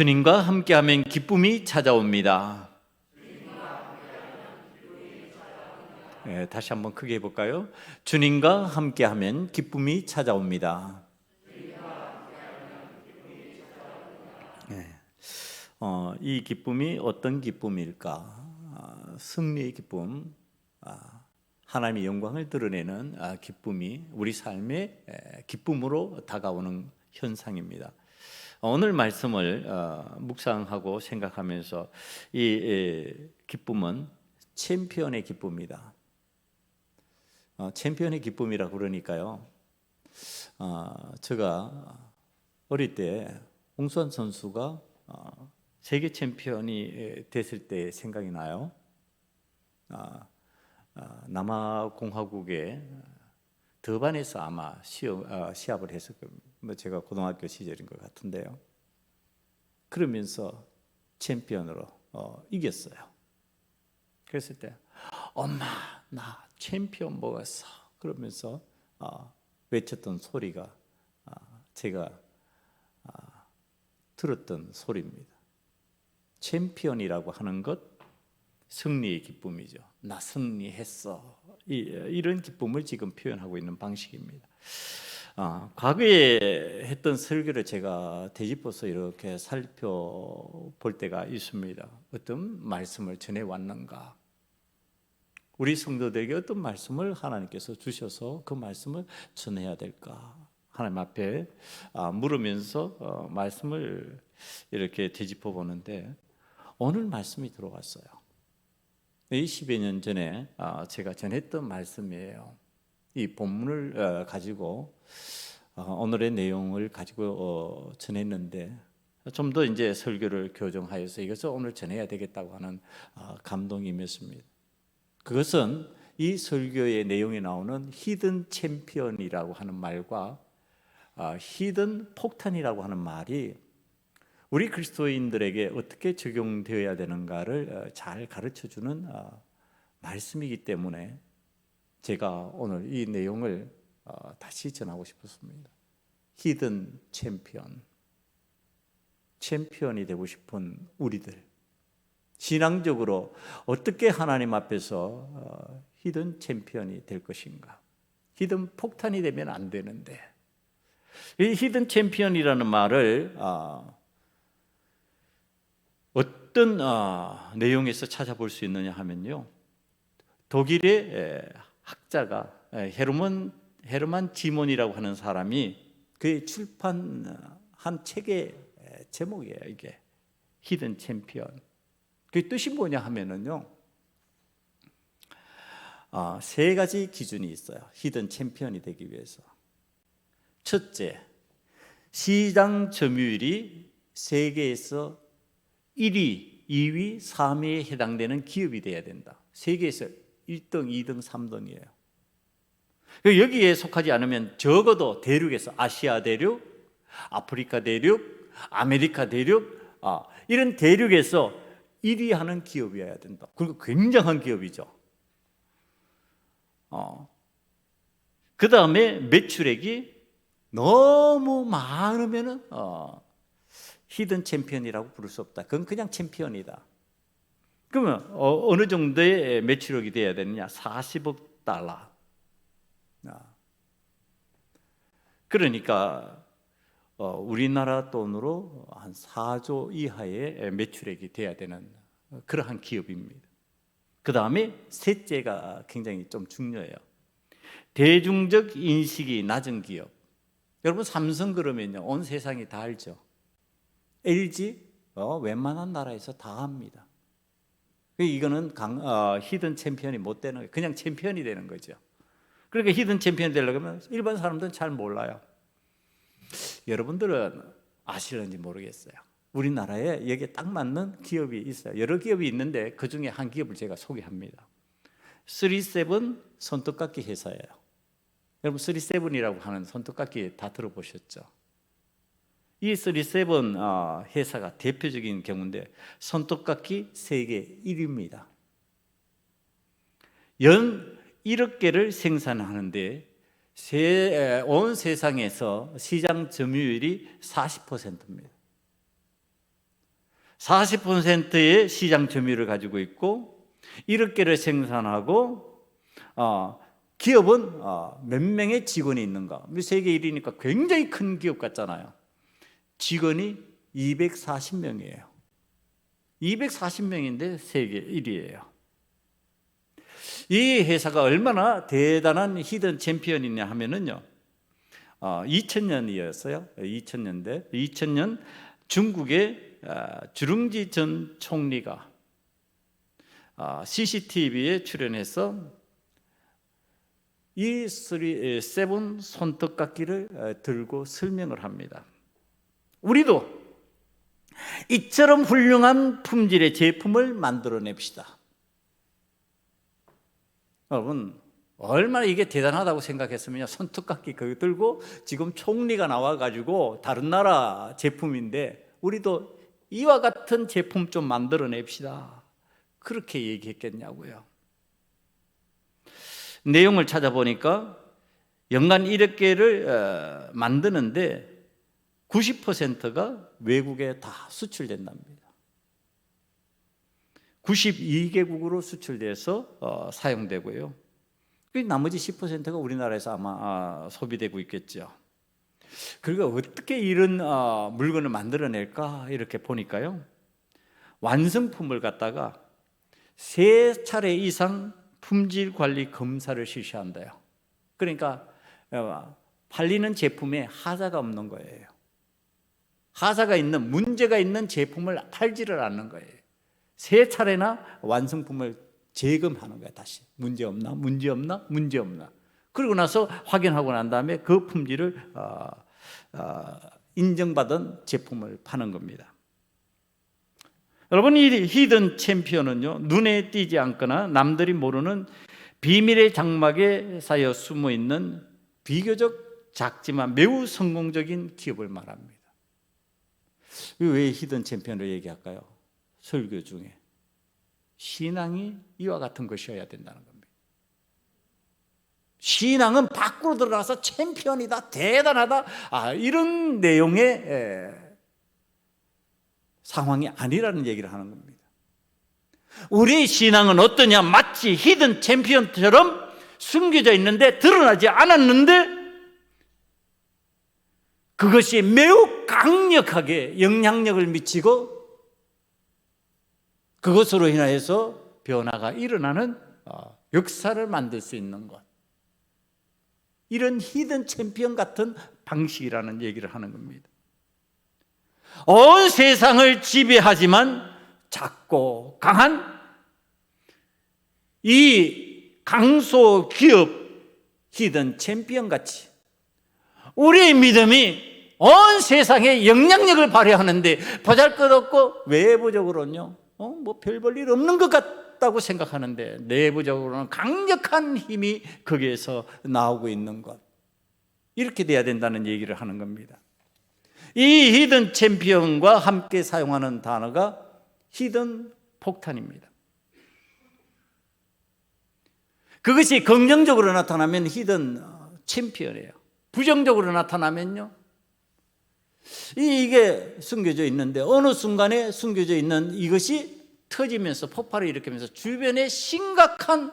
주님과 함께하면 기쁨이 찾아옵니다. 다시 한번 크게 해볼까요? 주님과 함께하면 기쁨이 찾아옵니다. 이 기쁨이 어떤 기쁨일까? 승리의 기쁨, 하나님의 영광을 드러내는 기쁨이 우리 삶의 기쁨으로 다가오는 현상입니다. 오늘 말씀을 묵상하고 생각하면서 이 기쁨은 챔피언의 기쁨이다. 챔피언의 기쁨이라 그러니까요. 제가 어릴 때 홍수환 선수가 세계 챔피언이 됐을 때 생각이 나요. 남아공화국의 더반에서 아마 시합을 했을 겁니다. 제가 고등학교 시절인 것 같은데요. 그러면서 챔피언으로 이겼어요. 그랬을 때 엄마 나 챔피언 먹었어 그러면서 외쳤던 소리가 제가 들었던 소리입니다. 챔피언이라고 하는 것 승리의 기쁨이죠. 나 승리했어. 이런 기쁨을 지금 표현하고 있는 방식입니다. 과거에 했던 설교를 제가 되짚어서 이렇게 살펴볼 때가 있습니다. 어떤 말씀을 전해왔는가? 우리 성도들에게 어떤 말씀을 하나님께서 주셔서 그 말씀을 전해야 될까? 하나님 앞에 물으면서 말씀을 이렇게 되짚어 보는데 오늘 말씀이 들어왔어요. 20여 년 전에 제가 전했던 말씀이에요. 이 본문을 가지고 오늘의 내용을 가지고 전했는데 좀 더 이제 설교를 교정하여서 이것을 오늘 전해야 되겠다고 하는 감동이 임했습니다. 그것은 이 설교의 내용에 나오는 히든 챔피언이라고 하는 말과 히든 폭탄이라고 하는 말이 우리 그리스도인들에게 어떻게 적용되어야 되는가를 잘 가르쳐주는 말씀이기 때문에 제가 오늘 이 내용을 다시 전하고 싶었습니다. 히든 챔피언이 되고 싶은 우리들, 신앙적으로 어떻게 하나님 앞에서 히든 챔피언이 될 것인가? 히든 폭탄이 되면 안 되는데 이 히든 챔피언이라는 말을 어떤 내용에서 찾아볼 수 있느냐 하면요, 독일의 학자가 헤르만 지몬이라고 하는 사람이 그의 출판한 책의 제목이에요. 이게 히든 챔피언. 그 뜻이 뭐냐 하면은요, 세 가지 기준이 있어요. 히든 챔피언이 되기 위해서. 첫째, 시장 점유율이 세계에서 1위, 2위, 3위에 해당되는 기업이 돼야 된다. 세계에서 1등, 2등, 3등이에요. 여기에 속하지 않으면 적어도 대륙에서 아시아 대륙, 아프리카 대륙, 아메리카 대륙, 이런 대륙에서 1위 하는 기업이어야 된다. 그리고 굉장한 기업이죠. 그 다음에 매출액이 너무 많으면은 히든 챔피언이라고 부를 수 없다. 그건 그냥 챔피언이다. 그러면 어느 정도의 매출액이 돼야 되느냐? 40억 달러. 그러니까 우리나라 돈으로 한 4조 이하의 매출액이 돼야 되는 그러한 기업입니다. 그 다음에 셋째가 굉장히 좀 중요해요. 대중적 인식이 낮은 기업. 여러분 삼성 그러면요, 온 세상이 다 알죠. LG 웬만한 나라에서 다 합니다. 이거는 히든 챔피언이 못 되는 거예요. 그냥 챔피언이 되는 거죠. 그러니까 히든 챔피언이 되려면 일반 사람들은 잘 몰라요. 여러분들은 아시는지 모르겠어요. 우리나라에 여기에 딱 맞는 기업이 있어요. 여러 기업이 있는데 그 중에 한 기업을 제가 소개합니다. 37 손톱깎이 회사예요. 여러분 37이라고 하는 손톱깎이 다 들어보셨죠? 이 37 회사가 대표적인 경우인데 손톱깎이 세계 1위입니다. 연 1억 개를 생산하는데 온 세상에서 시장 점유율이 40%입니다. 40%의 시장 점유율을 가지고 있고 1억 개를 생산하고 기업은 몇 명의 직원이 있는가? 세계 1위니까 굉장히 큰 기업 같잖아요. 직원이 240명이에요. 240명인데 세계 1위예요. 이 회사가 얼마나 대단한 히든 챔피언이냐 하면은요, 2000년이었어요. 2000년 중국의 주룽지 전 총리가 CCTV에 출연해서 이 세븐 손톱깎이를 들고 설명을 합니다. 우리도 이처럼 훌륭한 품질의 제품을 만들어냅시다. 여러분, 얼마나 이게 대단하다고 생각했으면요, 손톱깎이 그거 들고 지금 총리가 나와가지고 다른 나라 제품인데 우리도 이와 같은 제품 좀 만들어냅시다, 그렇게 얘기했겠냐고요. 내용을 찾아보니까 연간 1억 개를 만드는데 90%가 외국에 다 수출된답니다. 92개국으로 수출돼서 사용되고요. 나머지 10%가 우리나라에서 아마 소비되고 있겠죠. 그리고 어떻게 이런 물건을 만들어낼까 이렇게 보니까요, 완성품을 갖다가 3차례 이상 품질 관리 검사를 실시한대요. 그러니까 팔리는 제품에 하자가 없는 거예요. 하자가 있는, 문제가 있는 제품을 팔지를 않는 거예요. 3차례나 완성품을 재검하는 거예요. 다시 문제 없나, 문제 없나, 문제 없나. 그리고 나서 확인하고 난 다음에 그 품질을 인정받은 제품을 파는 겁니다. 여러분, 이 히든 챔피언은요, 눈에 띄지 않거나 남들이 모르는 비밀의 장막에 쌓여 숨어 있는 비교적 작지만 매우 성공적인 기업을 말합니다. 왜 히든 챔피언을 얘기할까요? 설교 중에 신앙이 이와 같은 것이어야 된다는 겁니다. 신앙은 밖으로 들어가서 챔피언이다, 대단하다, 이런 내용의 상황이 아니라는 얘기를 하는 겁니다. 우리의 신앙은 어떠냐? 마치 히든 챔피언처럼 숨겨져 있는데, 드러나지 않았는데 그것이 매우 강력하게 영향력을 미치고 그것으로 인하여서 변화가 일어나는 역사를 만들 수 있는 것, 이런 히든 챔피언 같은 방식이라는 얘기를 하는 겁니다. 온 세상을 지배하지만 작고 강한 이 강소 기업 히든 챔피언 같이 우리의 믿음이 온 세상에 영향력을 발휘하는데 보잘것없고 외부적으로는요, 뭐 별 볼 일 없는 것 같다고 생각하는데 내부적으로는 강력한 힘이 거기에서 나오고 있는 것, 이렇게 돼야 된다는 얘기를 하는 겁니다. 이 히든 챔피언과 함께 사용하는 단어가 히든 폭탄입니다. 그것이 긍정적으로 나타나면 히든 챔피언이에요. 부정적으로 나타나면요, 이게 숨겨져 있는데 어느 순간에 숨겨져 있는 이것이 터지면서 폭발을 일으키면서 주변에 심각한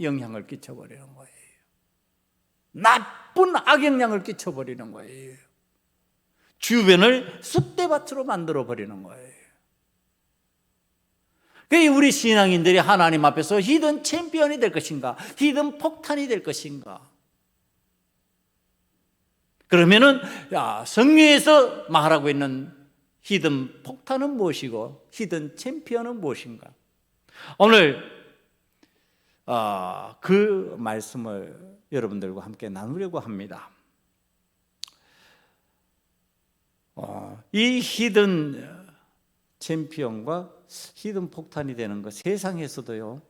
영향을 끼쳐버리는 거예요. 나쁜 악영향을 끼쳐버리는 거예요. 주변을 쑥대밭으로 만들어버리는 거예요. 그러니까 우리 신앙인들이 하나님 앞에서 히든 챔피언이 될 것인가, 히든 폭탄이 될 것인가. 그러면은 성경에서 말하고 있는 히든 폭탄은 무엇이고 히든 챔피언은 무엇인가? 오늘 그 말씀을 여러분들과 함께 나누려고 합니다. 이 히든 챔피언과 히든 폭탄이 되는 것, 세상에서도요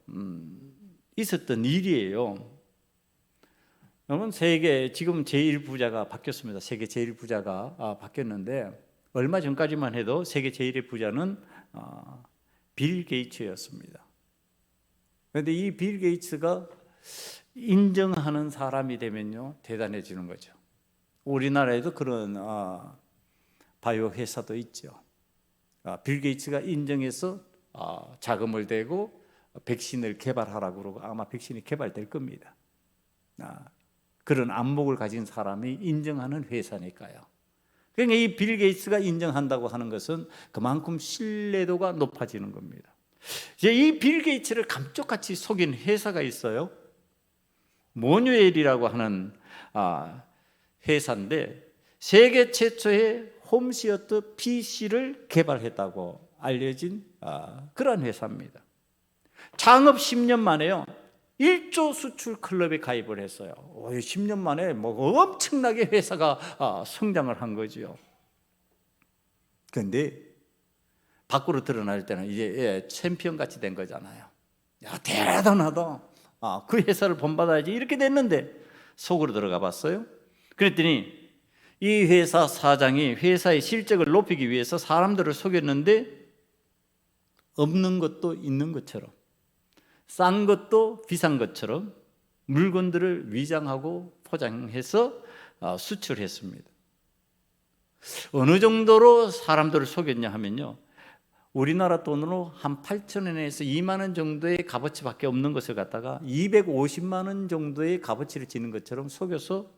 있었던 일이에요. 여러분, 세계 지금 제1부자가 바뀌었습니다. 세계 제1부자가 바뀌었는데 얼마 전까지만 해도 세계 제1의 부자는 빌 게이츠였습니다. 그런데 이 빌 게이츠가 인정하는 사람이 되면요 대단해지는 거죠. 우리나라에도 그런 바이오 회사도 있죠. 빌 게이츠가 인정해서 자금을 대고 백신을 개발하라고 그러고 아마 백신이 개발될 겁니다. 그런 안목을 가진 사람이 인정하는 회사니까요. 그러니까 이 빌 게이츠가 인정한다고 하는 것은 그만큼 신뢰도가 높아지는 겁니다. 이제 이 빌 게이츠를 감쪽같이 속인 회사가 있어요. 모뉴엘이라고 하는 회사인데 세계 최초의 홈시어터 PC를 개발했다고 알려진 그러한 회사입니다. 창업 10년 만에요 1조 수출 클럽에 가입을 했어요. 10년 만에 뭐 엄청나게 회사가 성장을 한 거죠. 그런데 밖으로 드러날 때는 이제 챔피언 같이 된 거잖아요. 야, 대단하다. 그 회사를 본받아야지 이렇게 됐는데 속으로 들어가 봤어요. 그랬더니 이 회사 사장이 회사의 실적을 높이기 위해서 사람들을 속였는데 없는 것도 있는 것처럼 싼 것도 비싼 것처럼 물건들을 위장하고 포장해서 수출했습니다. 어느 정도로 사람들을 속였냐 하면요, 우리나라 돈으로 한 8천 원에서 2만 원 정도의 값어치밖에 없는 것을 갖다가 250만 원 정도의 값어치를 지는 것처럼 속여서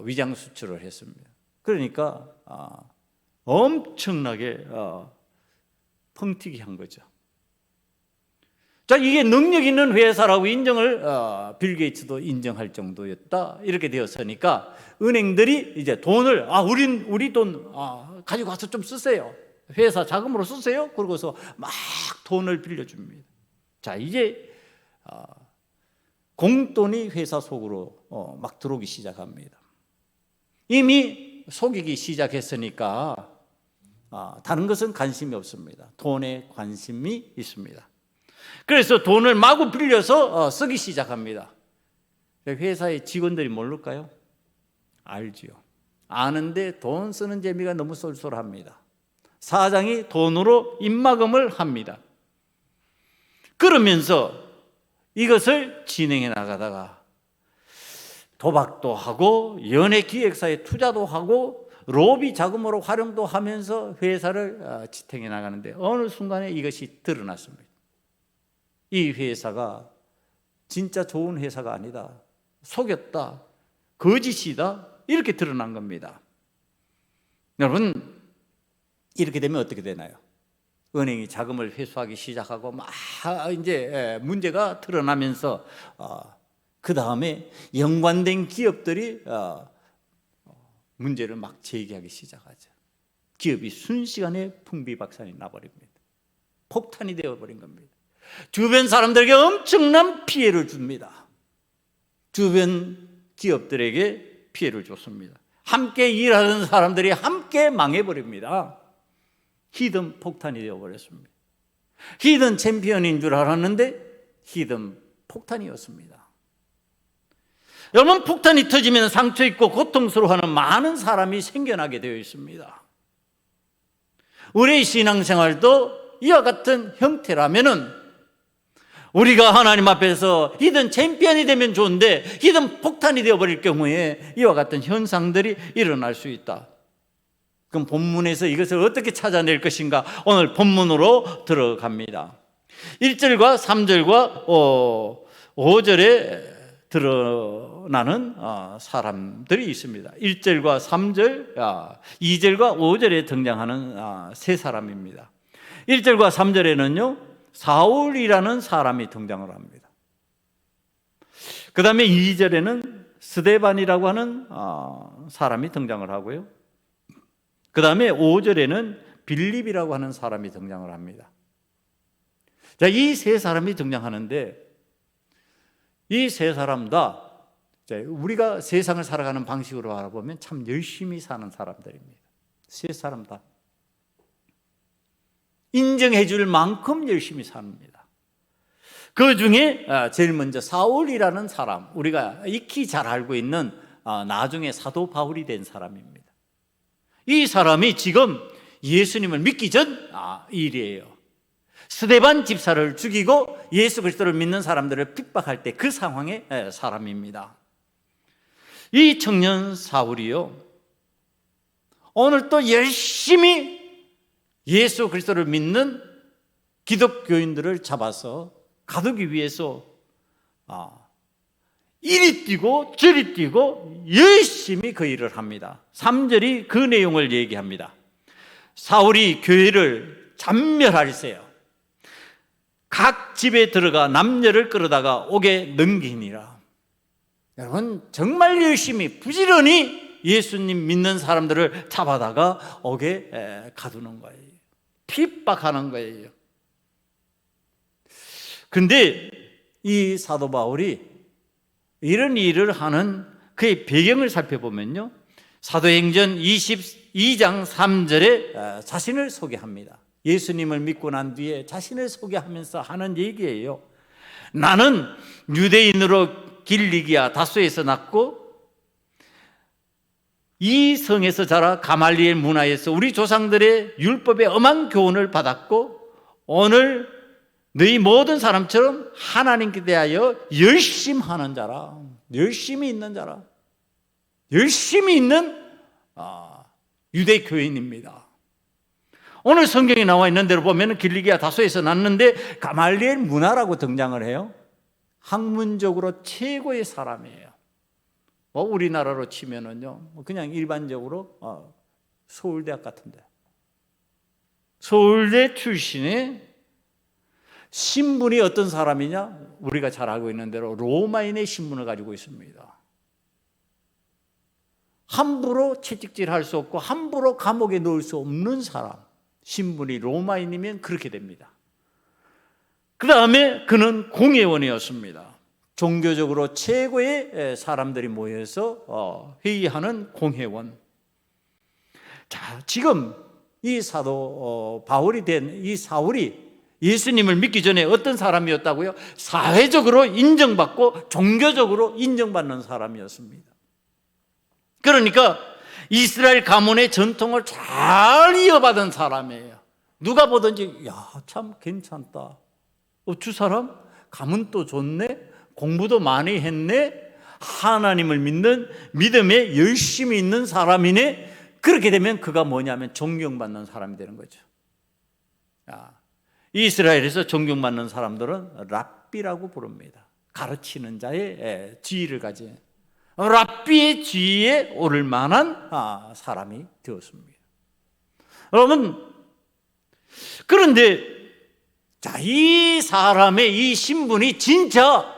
위장 수출을 했습니다. 그러니까 엄청나게 펑튀기 한 거죠. 자, 이게 능력 있는 회사라고 인정을 빌 게이츠도 인정할 정도였다. 이렇게 되었으니까 은행들이 이제 돈을 우리 돈 가지고 가서 좀 쓰세요. 회사 자금으로 쓰세요. 그러고서 막 돈을 빌려줍니다. 자, 이제 공돈이 회사 속으로 막 들어오기 시작합니다. 이미 속이기 시작했으니까 다른 것은 관심이 없습니다. 돈에 관심이 있습니다. 그래서 돈을 마구 빌려서 쓰기 시작합니다. 회사의 직원들이 모를까요? 알지요. 아는데 돈 쓰는 재미가 너무 쏠쏠합니다. 사장이 돈으로 입막음을 합니다. 그러면서 이것을 진행해 나가다가 도박도 하고 연예기획사에 투자도 하고 로비 자금으로 활용도 하면서 회사를 지탱해 나가는데 어느 순간에 이것이 드러났습니다. 이 회사가 진짜 좋은 회사가 아니다, 속였다, 거짓이다, 이렇게 드러난 겁니다. 여러분, 이렇게 되면 어떻게 되나요? 은행이 자금을 회수하기 시작하고 막 이제 문제가 드러나면서 그 다음에 연관된 기업들이 문제를 막 제기하기 시작하죠. 기업이 순식간에 풍비박산이 나버립니다. 폭탄이 되어버린 겁니다. 주변 사람들에게 엄청난 피해를 줍니다. 주변 기업들에게 피해를 줬습니다. 함께 일하는 사람들이 함께 망해버립니다. 히든 폭탄이 되어버렸습니다. 히든 챔피언인 줄 알았는데 히든 폭탄이었습니다. 여러분, 폭탄이 터지면 상처 있고 고통스러워하는 많은 사람이 생겨나게 되어 있습니다. 우리의 신앙생활도 이와 같은 형태라면은 우리가 하나님 앞에서 히든 챔피언이 되면 좋은데 히든 폭탄이 되어버릴 경우에 이와 같은 현상들이 일어날 수 있다. 그럼 본문에서 이것을 어떻게 찾아낼 것인가? 오늘 본문으로 들어갑니다. 1절과 3절과 5절에 드러나는 사람들이 있습니다. 1절과 3절, 2절과 5절에 등장하는 세 사람입니다. 1절과 3절에는요 사울이라는 사람이 등장을 합니다. 그 다음에 2절에는 스데반이라고 하는 사람이 등장을 하고요. 그 다음에 5절에는 빌립이라고 하는 사람이 등장을 합니다. 자, 이 세 사람이 등장하는데 이 세 사람 다 우리가 세상을 살아가는 방식으로 알아보면 참 열심히 사는 사람들입니다. 세 사람 다 인정해 줄 만큼 열심히 삽니다. 그 중에 제일 먼저 사울이라는 사람, 우리가 익히 잘 알고 있는 나중에 사도 바울이 된 사람입니다. 이 사람이 지금 예수님을 믿기 전 일이에요. 스데반 집사를 죽이고 예수 그리스도를 믿는 사람들을 핍박할 때 그 상황의 사람입니다. 이 청년 사울이요, 오늘 또 열심히 예수 그리스도를 믿는 기독교인들을 잡아서 가두기 위해서 이리 뛰고 저리 뛰고 열심히 그 일을 합니다. 3절이 그 내용을 얘기합니다. 사울이 교회를 잔멸하리세요. 각 집에 들어가 남녀를 끌어다가 옥에 넘기니라. 여러분, 정말 열심히 부지런히 예수님 믿는 사람들을 잡아다가 옥에 가두는 거예요. 핍박하는 거예요. 근데 이 사도 바울이 이런 일을 하는 그의 배경을 살펴보면요, 사도행전 22장 3절에 자신을 소개합니다. 예수님을 믿고 난 뒤에 자신을 소개하면서 하는 얘기예요. 나는 유대인으로 길리기아 다소에서 났고 이 성에서 자라 가말리엘 문화에서 우리 조상들의 율법의 엄한 교훈을 받았고 오늘 너희 모든 사람처럼 하나님께 대하여 열심히 하는 자라. 열심히 있는 자라. 열심히 있는 유대 교인입니다. 오늘 성경에 나와 있는 대로 보면 길리기아 다소에서 났는데 가말리엘 문화라고 등장을 해요. 학문적으로 최고의 사람이에요. 우리나라로 치면은요, 그냥 일반적으로 서울대학 같은데, 서울대 출신의 신분이 어떤 사람이냐? 우리가 잘 알고 있는 대로 로마인의 신분을 가지고 있습니다. 함부로 채찍질할 수 없고 함부로 감옥에 넣을 수 없는 사람, 신분이 로마인이면 그렇게 됩니다. 그 다음에 그는 공회원이었습니다. 종교적으로 최고의 사람들이 모여서 회의하는 공회원. 자, 지금 이 사도 바울이 된 이 사울이 예수님을 믿기 전에 어떤 사람이었다고요? 사회적으로 인정받고 종교적으로 인정받는 사람이었습니다. 그러니까 이스라엘 가문의 전통을 잘 이어받은 사람이에요. 누가 보든지 참 괜찮다. 저 사람 가문도 좋네, 공부도 많이 했네, 하나님을 믿는 믿음에 열심히 있는 사람이네. 그렇게 되면 그가 뭐냐면 존경받는 사람이 되는 거죠. 이스라엘에서 존경받는 사람들은 랍비라고 부릅니다. 가르치는 자의 지위를 가진, 랍비의 지위에 오를 만한 사람이 되었습니다. 여러분, 그런데 이 사람의 이 신분이 진짜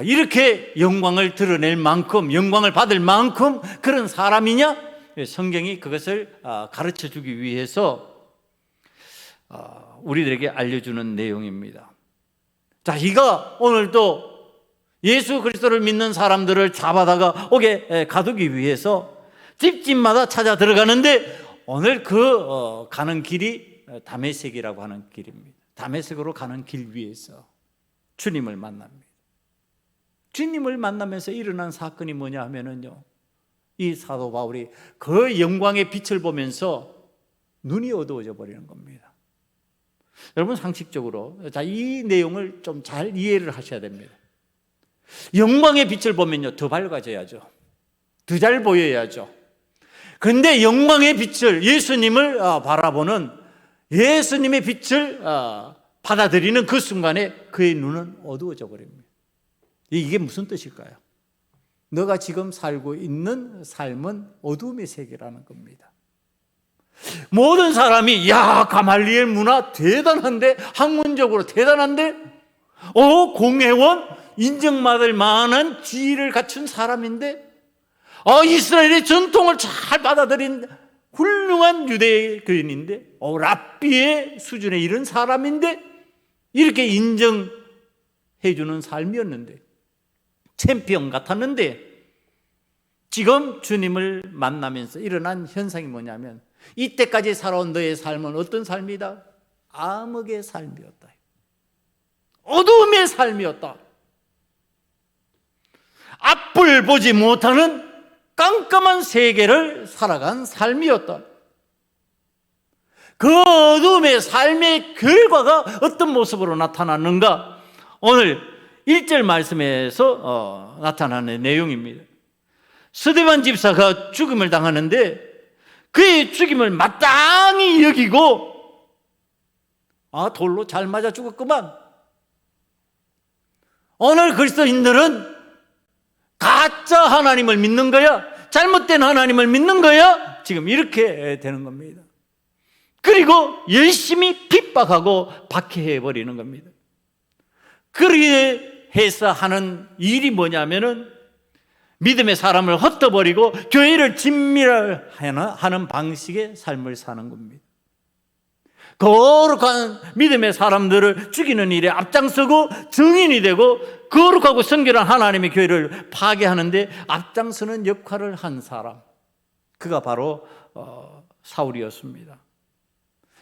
이렇게 영광을 드러낼 만큼, 영광을 받을 만큼 그런 사람이냐? 성경이 그것을 가르쳐 주기 위해서 우리들에게 알려주는 내용입니다. 자, 이가 오늘도 예수 그리스도를 믿는 사람들을 잡아다가 옥에 가두기 위해서 집집마다 찾아 들어가는데 오늘 가는 길이 다메섹이라고 하는 길입니다. 다메섹으로 가는 길 위에서 주님을 만납니다. 주님을 만나면서 일어난 사건이 뭐냐 하면은요, 이 사도 바울이 그 영광의 빛을 보면서 눈이 어두워져 버리는 겁니다. 여러분, 상식적으로 이 내용을 좀 잘 이해를 하셔야 됩니다. 영광의 빛을 보면요, 더 밝아져야죠. 더 잘 보여야죠. 근데 영광의 빛을, 예수님을 바라보는 예수님의 빛을 받아들이는 그 순간에 그의 눈은 어두워져 버립니다. 이게 무슨 뜻일까요? 너가 지금 살고 있는 삶은 어둠의 세계라는 겁니다. 모든 사람이 가말리엘 문화 대단한데, 학문적으로 대단한데, 공회원 인정받을 만한 지위를 갖춘 사람인데, 이스라엘의 전통을 잘 받아들인 훌륭한 유대교인인데, 랍비의 수준에 이른 사람인데, 이렇게 인정해 주는 삶이었는데, 챔피언 같았는데, 지금 주님을 만나면서 일어난 현상이 뭐냐면, 이때까지 살아온 너의 삶은 어떤 삶이다? 암흑의 삶이었다. 어두움의 삶이었다. 앞을 보지 못하는 깜깜한 세계를 살아간 삶이었다. 그 어두움의 삶의 결과가 어떤 모습으로 나타났는가? 오늘 1절 말씀에서 나타나는 내용입니다. 스데반 집사가 죽음을 당하는데 그의 죽임을 마땅히 여기고 돌로 잘 맞아 죽었구만. 오늘 그리스도인들은 가짜 하나님을 믿는 거야? 잘못된 하나님을 믿는 거야? 지금 이렇게 되는 겁니다. 그리고 열심히 핍박하고 박해해버리는 겁니다. 그렇게 해서 하는 일이 뭐냐면은 믿음의 사람을 헛떠버리고 교회를 진멸하는 방식의 삶을 사는 겁니다. 거룩한 믿음의 사람들을 죽이는 일에 앞장서고 증인이 되고 거룩하고 성결한 하나님의 교회를 파괴하는데 앞장서는 역할을 한 사람, 그가 바로 사울이었습니다.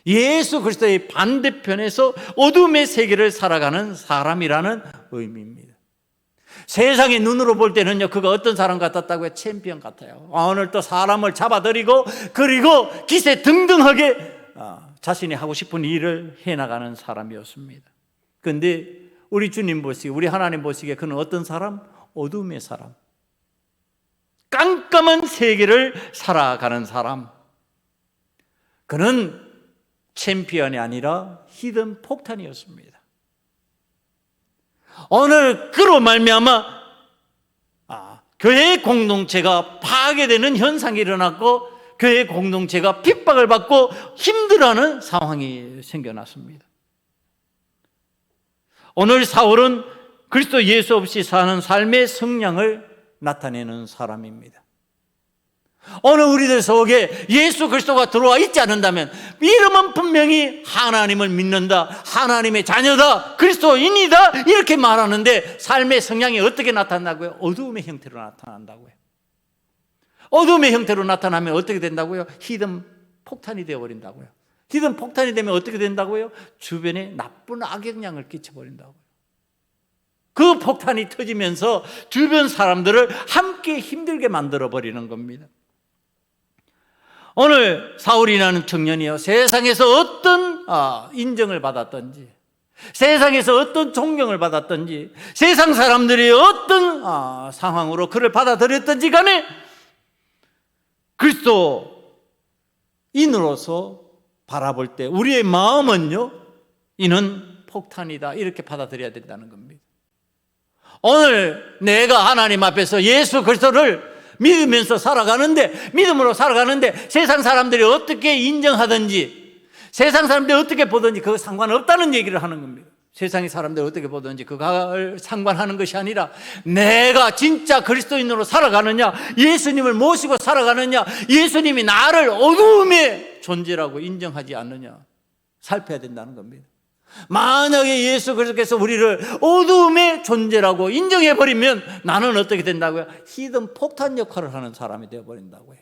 예수 그리스도의 반대편에서 어둠의 세계를 살아가는 사람이라는 의미입니다. 세상의 눈으로 볼 때는요, 그가 어떤 사람 같았다고요? 챔피언 같아요. 오늘 또 사람을 잡아들이고 그리고 기세 등등하게 자신이 하고 싶은 일을 해나가는 사람이었습니다. 그런데 우리 주님 보시기에, 우리 하나님 보시기에 그는 어떤 사람? 어둠의 사람, 깜깜한 세계를 살아가는 사람. 그는 챔피언이 아니라 히든 폭탄이었습니다. 오늘 그로 말미암아 교회 공동체가 파괴되는 현상이 일어났고 교회 공동체가 핍박을 받고 힘들어하는 상황이 생겨났습니다. 오늘 사울은 그리스도 예수 없이 사는 삶의 성량을 나타내는 사람입니다. 오늘 우리들 속에 예수 그리스도가 들어와 있지 않는다면 이름은 분명히 하나님을 믿는다, 하나님의 자녀다, 그리스도인이다 이렇게 말하는데 삶의 성향이 어떻게 나타난다고요? 어두움의 형태로 나타난다고요. 어둠의 형태로 나타나면 어떻게 된다고요? 히든 폭탄이 되어버린다고요. 히든 폭탄이 되면 어떻게 된다고요? 주변에 나쁜 악영향을 끼쳐버린다고요. 그 폭탄이 터지면서 주변 사람들을 함께 힘들게 만들어버리는 겁니다. 오늘 사울이라는 청년이요, 세상에서 어떤 인정을 받았던지, 세상에서 어떤 존경을 받았던지, 세상 사람들이 어떤 상황으로 그를 받아들였던지 간에 그리스도인으로서 바라볼 때 우리의 마음은요, 이는 폭탄이다 이렇게 받아들여야 된다는 겁니다. 오늘 내가 하나님 앞에서 예수 그리스도를 믿으면서 살아가는데, 믿음으로 살아가는데 세상 사람들이 어떻게 인정하든지, 세상 사람들이 어떻게 보든지 그거 상관없다는 얘기를 하는 겁니다. 세상의 사람들이 어떻게 보든지 그걸 상관하는 것이 아니라 내가 진짜 그리스도인으로 살아가느냐, 예수님을 모시고 살아가느냐, 예수님이 나를 어두움의 존재라고 인정하지 않느냐 살펴야 된다는 겁니다. 만약에 예수 그리스도께서 우리를 어두움의 존재라고 인정해버리면 나는 어떻게 된다고요? 히든 폭탄 역할을 하는 사람이 되어버린다고요.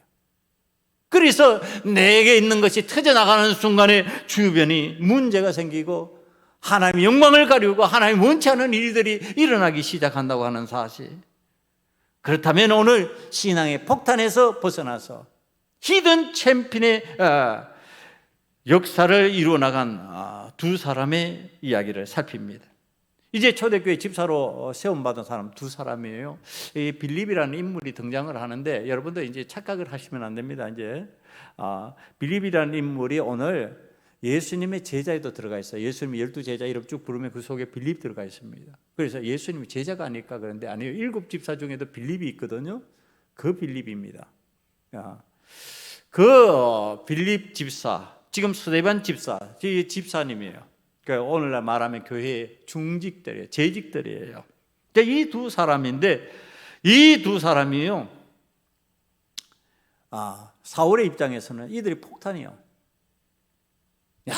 그래서 내게 있는 것이 터져나가는 순간에 주변이 문제가 생기고 하나님의 영광을 가리우고 하나님 원치 않은 일들이 일어나기 시작한다고 하는 사실. 그렇다면 오늘 신앙의 폭탄에서 벗어나서 히든 챔피언의 역사를 이루어나간 두 사람의 이야기를 살핍니다. 이제 초대교회 집사로 세움받은 사람 두 사람이에요. 이 빌립이라는 인물이 등장을 하는데 여러분들 이제 착각을 하시면 안 됩니다. 이제 빌립이라는 인물이 오늘 예수님의 제자에도 들어가 있어요. 예수님이 12제자 이름 쭉 부르면 그 속에 빌립 들어가 있습니다. 그래서 예수님이 제자가 아닐까 그런데 아니에요. 7집사 중에도 빌립이 있거든요. 그 빌립입니다. 그 빌립 집사, 지금 스데반 집사, 집사님이에요. 그러니까 오늘날 말하면 교회의 중직들이에요. 재직들이에요. 이 두 사람인데 이 두 사람이요, 사울의 입장에서는 이들이 폭탄이에요. 야,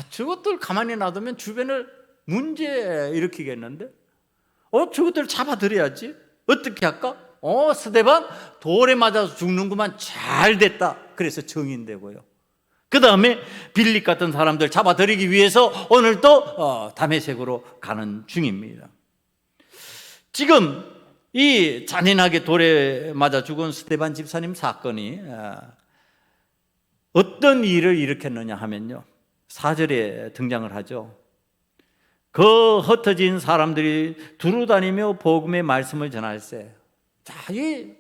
저것들 가만히 놔두면 주변을 문제 일으키겠는데? 저것들 잡아들여야지. 어떻게 할까? 스데반 돌에 맞아서 죽는구만. 잘 됐다. 그래서 정인되고요. 그 다음에 빌립 같은 사람들 잡아들이기 위해서 오늘 또 다메섹으로 가는 중입니다. 지금 이 잔인하게 돌에 맞아 죽은 스데반 집사님 사건이 어떤 일을 일으켰느냐 하면요, 4절에 등장을 하죠. 그 흩어진 사람들이 두루다니며 복음의 말씀을 전할세. 자, 이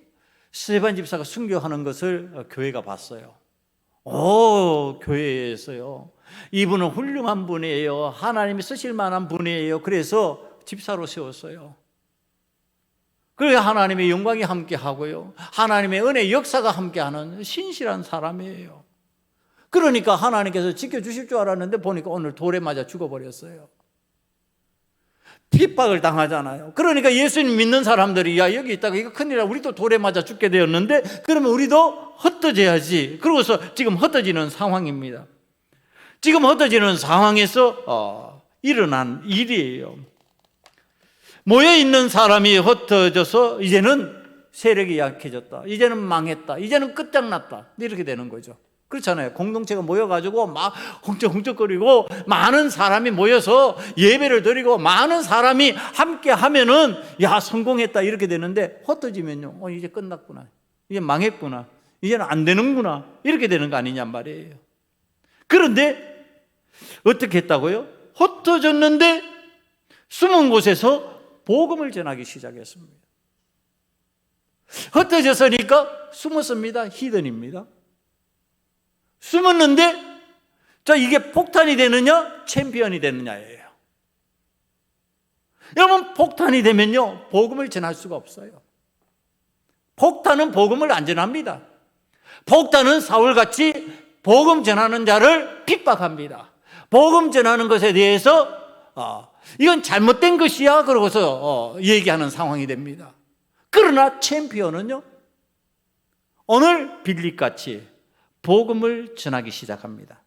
스데반 집사가 순교하는 것을 교회가 봤어요. 교회에서요, 이분은 훌륭한 분이에요, 하나님이 쓰실 만한 분이에요, 그래서 집사로 세웠어요. 그래야 하나님의 영광이 함께하고요, 하나님의 은혜 역사가 함께하는 신실한 사람이에요. 그러니까 하나님께서 지켜주실 줄 알았는데 보니까 오늘 돌에 맞아 죽어버렸어요. 핍박을 당하잖아요. 그러니까 예수님 믿는 사람들이, 야, 여기 있다가 이거 큰일이야, 우리도 돌에 맞아 죽게 되었는데 그러면 우리도 흩어져야지. 그러고서 지금 흩어지는 상황입니다. 지금 흩어지는 상황에서 일어난 일이에요. 모여있는 사람이 흩어져서 이제는 세력이 약해졌다, 이제는 망했다, 이제는 끝장났다, 이렇게 되는 거죠. 그렇잖아요. 공동체가 모여가지고 막 헝쩍헝쩍거리고 많은 사람이 모여서 예배를 드리고 많은 사람이 함께 하면은 야, 성공했다, 이렇게 되는데 흩어지면요, 이제 끝났구나, 이제 망했구나, 이제는 안 되는구나, 이렇게 되는 거 아니냔 말이에요. 그런데 어떻게 했다고요? 흩어졌는데 숨은 곳에서 복음을 전하기 시작했습니다. 흩어졌으니까 숨었습니다. 히든입니다. 숨었는데, 자, 이게 폭탄이 되느냐, 챔피언이 되느냐예요. 여러분, 폭탄이 되면요, 복음을 전할 수가 없어요. 폭탄은 복음을 안 전합니다. 폭탄은 사울같이 복음 전하는 자를 핍박합니다. 복음 전하는 것에 대해서 이건 잘못된 것이야 그러고서 얘기하는 상황이 됩니다. 그러나 챔피언은요, 오늘 빌립같이 복음을 전하기 시작합니다.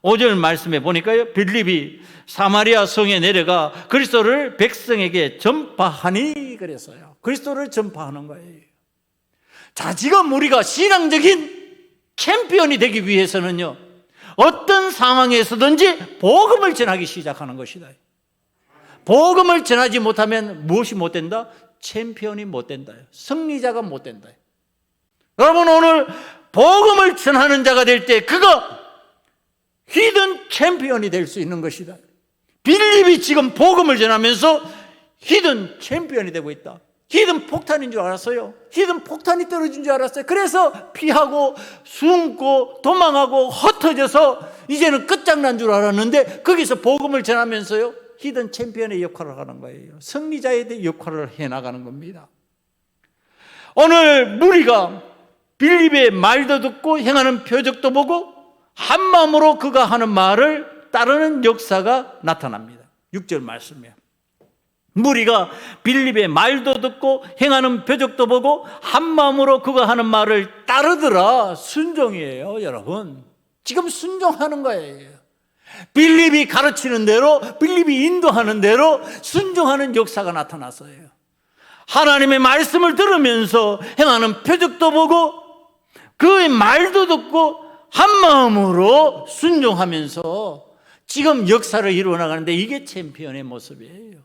5절 말씀에 보니까요, 빌립이 사마리아 성에 내려가 그리스도를 백성에게 전파하니 그랬어요. 그리스도를 전파하는 거예요. 자, 지금 우리가 신앙적인 챔피언이 되기 위해서는요, 어떤 상황에서든지 복음을 전하기 시작하는 것이다. 복음을 전하지 못하면 무엇이 못 된다? 챔피언이 못 된다. 승리자가 못 된다. 여러분, 오늘 복음을 전하는 자가 될 때 그가 히든 챔피언이 될 수 있는 것이다. 빌립이 지금 복음을 전하면서 히든 챔피언이 되고 있다. 히든 폭탄인 줄 알았어요. 히든 폭탄이 떨어진 줄 알았어요. 그래서 피하고 숨고 도망하고 흩어져서 이제는 끝장난 줄 알았는데 거기서 복음을 전하면서요, 히든 챔피언의 역할을 하는 거예요. 승리자의 역할을 해나가는 겁니다. 오늘 무리가 빌립의 말도 듣고 행하는 표적도 보고 한 마음으로 그가 하는 말을 따르는 역사가 나타납니다. 6절 말씀이에요. 무리가 빌립의 말도 듣고 행하는 표적도 보고 한 마음으로 그가 하는 말을 따르더라. 순종이에요, 여러분. 지금 순종하는 거예요. 빌립이 가르치는 대로, 빌립이 인도하는 대로 순종하는 역사가 나타났어요. 하나님의 말씀을 들으면서 행하는 표적도 보고 그의 말도 듣고 한 마음으로 순종하면서 지금 역사를 이루어나가는데 이게 챔피언의 모습이에요.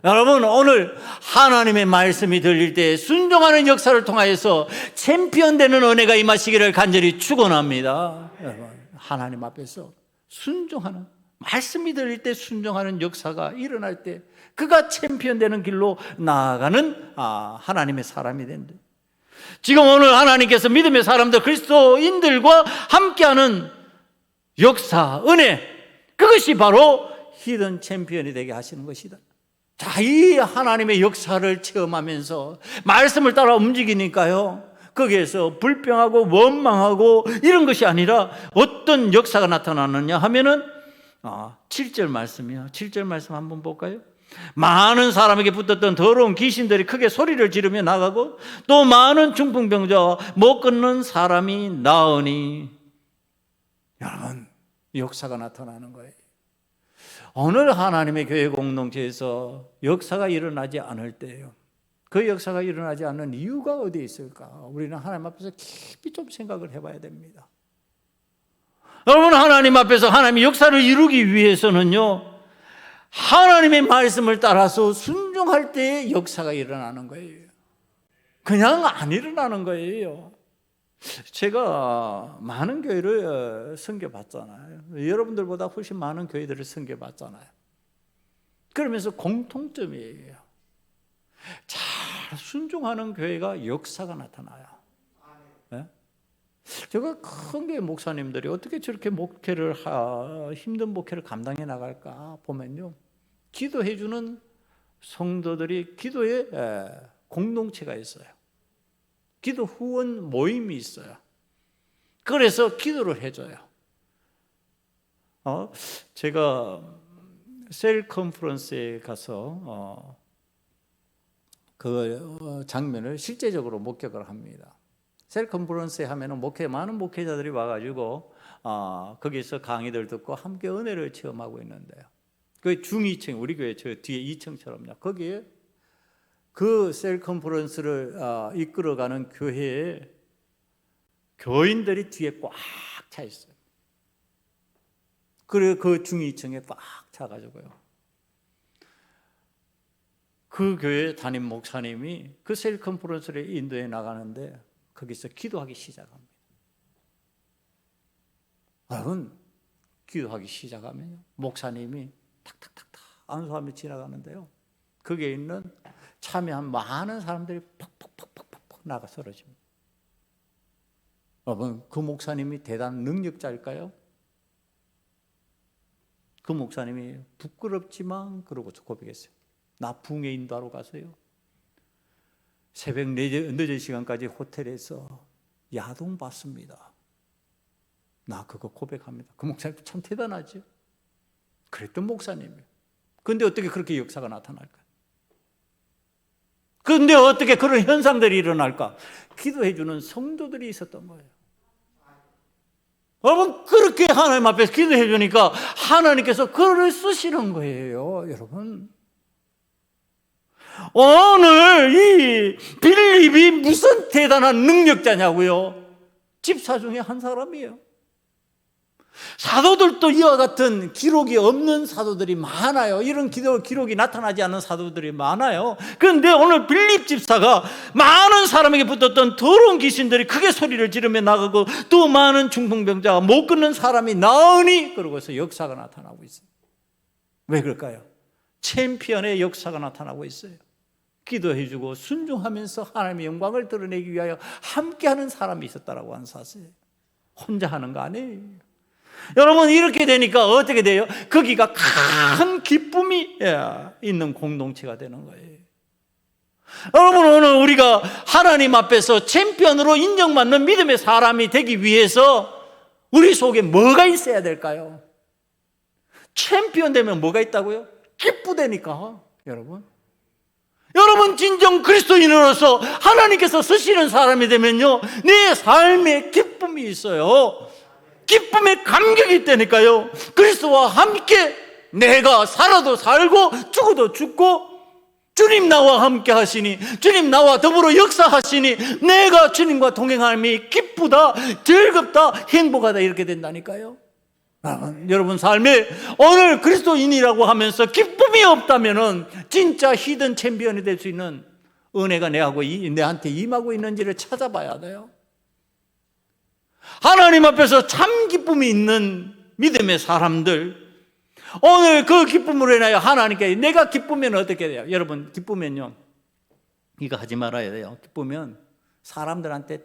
여러분, 오늘 하나님의 말씀이 들릴 때 순종하는 역사를 통하여서 챔피언 되는 은혜가 임하시기를 간절히 축원합니다. 여러분, 하나님 앞에서 순종하는, 말씀이 들릴 때 순종하는 역사가 일어날 때 그가 챔피언 되는 길로 나아가는 하나님의 사람이 된다. 지금 오늘 하나님께서 믿음의 사람들, 그리스도인들과 함께하는 역사, 은혜, 그것이 바로 히든 챔피언이 되게 하시는 것이다. 자, 이 하나님의 역사를 체험하면서 말씀을 따라 움직이니까요, 거기에서 불평하고 원망하고 이런 것이 아니라 어떤 역사가 나타나느냐 하면은 7절 말씀이요. 7절 말씀 한번 볼까요? 많은 사람에게 붙었던 더러운 귀신들이 크게 소리를 지르며 나가고 또 많은 중풍병자와 못 걷는 사람이 나으니. 여러분, 역사가 나타나는 거예요. 오늘 하나님의 교회 공동체에서 역사가 일어나지 않을 때예요. 그 역사가 일어나지 않는 이유가 어디에 있을까? 우리는 하나님 앞에서 깊이 좀 생각을 해봐야 됩니다. 여러분, 하나님 앞에서 하나님의 역사를 이루기 위해서는요, 하나님의 말씀을 따라서 순종할 때의 역사가 일어나는 거예요. 그냥 안 일어나는 거예요. 제가 많은 교회를 섬겨봤잖아요. 여러분들보다 훨씬 많은 교회들을 섬겨봤잖아요. 그러면서 공통점이에요. 잘 순종하는 교회가 역사가 나타나요. 네? 제가 큰 교회 목사님들이 어떻게 저렇게 힘든 목회를 감당해 나갈까 보면요, 기도해 주는 성도들이 기도에 공동체가 있어요. 기도 후원 모임이 있어요. 그래서 기도를 해줘요. 제가 셀 컨퍼런스에 가서 그 장면을 실제적으로 목격을 합니다. 셀 컨퍼런스에 하면은 많은 목회자들이 와가지고 거기서 강의들 듣고 함께 은혜를 체험하고 있는데요. 그 중2층, 우리 교회 저 뒤에 2층처럼요. 거기에 그 셀 컨퍼런스를 이끌어가는 교회에 교인들이 뒤에 꽉 차 있어요. 그래 그 중2층에 꽉 차가지고요. 그 교회 담임 목사님이 그 셀 컨퍼런스를 인도해 나가는데 거기서 기도하기 시작합니다. 여러분, 기도하기 시작하면요, 목사님이 탁탁탁탁 안수하며 지나가는데요, 거기에 있는 참여한 많은 사람들이 팍팍팍팍팍 나가 쓰러집니다. 여러분, 그 목사님이 대단한 능력자일까요? 그 목사님이 부끄럽지만 그러고 고백했어요. 나 붕에 인도하러 가서요, 새벽 늦은 시간까지 호텔에서 야동 봤습니다. 나 그거 고백합니다. 그 목사님 참 대단하죠. 그랬던 목사님이에요. 그런데 어떻게 그렇게 역사가 나타날까? 그런데 어떻게 그런 현상들이 일어날까? 기도해 주는 성도들이 있었던 거예요. 여러분, 그렇게 하나님 앞에서 기도해 주니까 하나님께서 그를 쓰시는 거예요, 여러분. 오늘 이 빌립이 무슨 대단한 능력자냐고요? 집사 중에 한 사람이에요. 사도들도 이와 같은 기록이 없는 사도들이 많아요. 이런 기록이 나타나지 않는 사도들이 많아요. 그런데 오늘 빌립 집사가 많은 사람에게 붙었던 더러운 귀신들이 크게 소리를 지르며 나가고 또 많은 중풍병자가 못 끊는 사람이 나으니, 그러고서 역사가 나타나고 있어요. 왜 그럴까요? 챔피언의 역사가 나타나고 있어요. 기도해주고 순종하면서 하나님의 영광을 드러내기 위하여 함께하는 사람이 있었다라고 하는 사실. 혼자 하는 거 아니에요. 여러분, 이렇게 되니까 어떻게 돼요? 거기가 큰 기쁨이 있는 공동체가 되는 거예요. 여러분, 오늘 우리가 하나님 앞에서 챔피언으로 인정받는 믿음의 사람이 되기 위해서 우리 속에 뭐가 있어야 될까요? 챔피언 되면 뭐가 있다고요? 기쁘다니까. 여러분 진정 그리스도인으로서 하나님께서 쓰시는 사람이 되면요, 내 삶에 기쁨이 있어요. 기쁨의 감격이 있다니까요. 그리스도와 함께 내가 살아도 살고 죽어도 죽고, 주님 나와 함께 하시니, 주님 나와 더불어 역사하시니 내가 주님과 동행함이 기쁘다, 즐겁다, 행복하다, 이렇게 된다니까요. 여러분 삶에 오늘 그리스도인이라고 하면서 기쁨이 없다면은 진짜 히든 챔피언이 될 수 있는 은혜가 내한테 임하고 있는지를 찾아봐야 돼요. 하나님 앞에서 참 기쁨이 있는 믿음의 사람들, 오늘 그 기쁨으로 인하여 하나님께 내가 기쁘면 어떻게 돼요? 여러분, 기쁘면요, 이거 하지 말아야 돼요. 기쁘면 사람들한테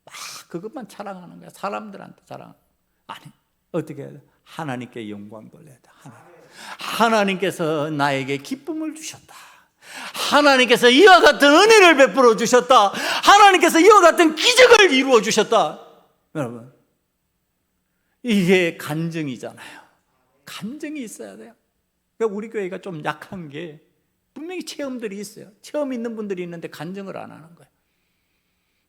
막 그것만 자랑하는 거야. 사람들한테 자랑. 아니, 어떻게 해야 돼? 하나님께 영광 돌려야 돼. 하나님께서 나에게 기쁨을 주셨다. 하나님께서 이와 같은 은혜를 베풀어 주셨다. 하나님께서 이와 같은 기적을 이루어 주셨다. 여러분, 이게 간증이잖아요. 간증이 있어야 돼요. 그러니까 우리 교회가 좀 약한 게 분명히 체험들이 있어요. 체험 있는 분들이 있는데 간증을 안 하는 거예요.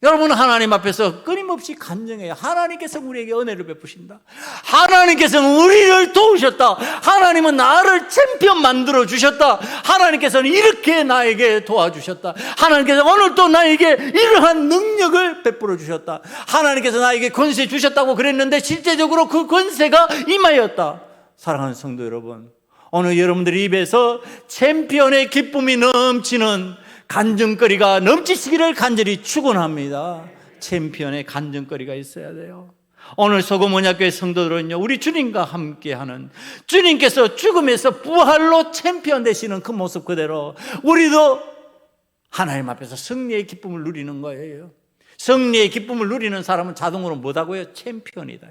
여러분, 하나님 앞에서 끊임없이 간증해요. 하나님께서 우리에게 은혜를 베푸신다. 하나님께서는 우리를 도우셨다. 하나님은 나를 챔피언 만들어 주셨다. 하나님께서는 이렇게 나에게 도와주셨다. 하나님께서 오늘 또 나에게 이러한 능력을 베풀어 주셨다. 하나님께서 나에게 권세 주셨다고 그랬는데 실제적으로 그 권세가 임하였다. 사랑하는 성도 여러분, 오늘 여러분들의 입에서 챔피언의 기쁨이 넘치는 간증거리가 넘치시기를 간절히 축원합니다. 챔피언의 간증거리가 있어야 돼요. 오늘 소금언약교회 성도들은요, 우리 주님과 함께하는, 주님께서 죽음에서 부활로 챔피언 되시는 그 모습 그대로 우리도 하나님 앞에서 승리의 기쁨을 누리는 거예요. 승리의 기쁨을 누리는 사람은 자동으로 뭐다고요? 챔피언이다.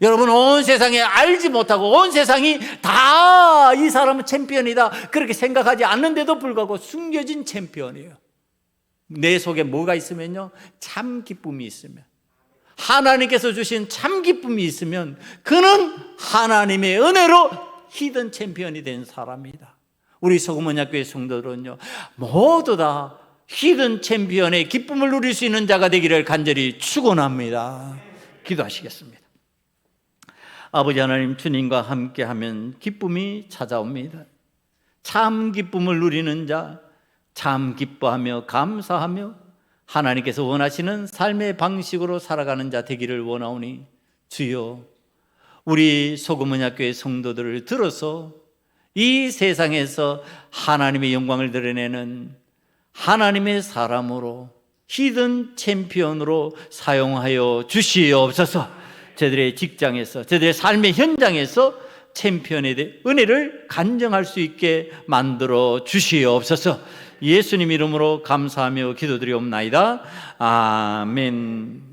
여러분, 온 세상에 알지 못하고 온 세상이 다 이 사람은 챔피언이다 그렇게 생각하지 않는데도 불구하고 숨겨진 챔피언이에요. 내 속에 뭐가 있으면요, 참 기쁨이 있으면, 하나님께서 주신 참 기쁨이 있으면 그는 하나님의 은혜로 히든 챔피언이 된 사람이다. 우리 소금언약교회 성도들은요, 모두 다 히든 챔피언의 기쁨을 누릴 수 있는 자가 되기를 간절히 축원합니다. 기도하시겠습니다. 아버지 하나님, 주님과 함께하면 기쁨이 찾아옵니다. 참 기쁨을 누리는 자, 참 기뻐하며 감사하며 하나님께서 원하시는 삶의 방식으로 살아가는 자 되기를 원하오니 주여, 우리 소금언약교회 성도들을 들어서 이 세상에서 하나님의 영광을 드러내는 하나님의 사람으로, 히든 챔피언으로 사용하여 주시옵소서. 저들의 직장에서, 저들의 삶의 현장에서 챔피언의 은혜를 간증할 수 있게 만들어 주시옵소서. 예수님 이름으로 감사하며 기도드리옵나이다. 아멘.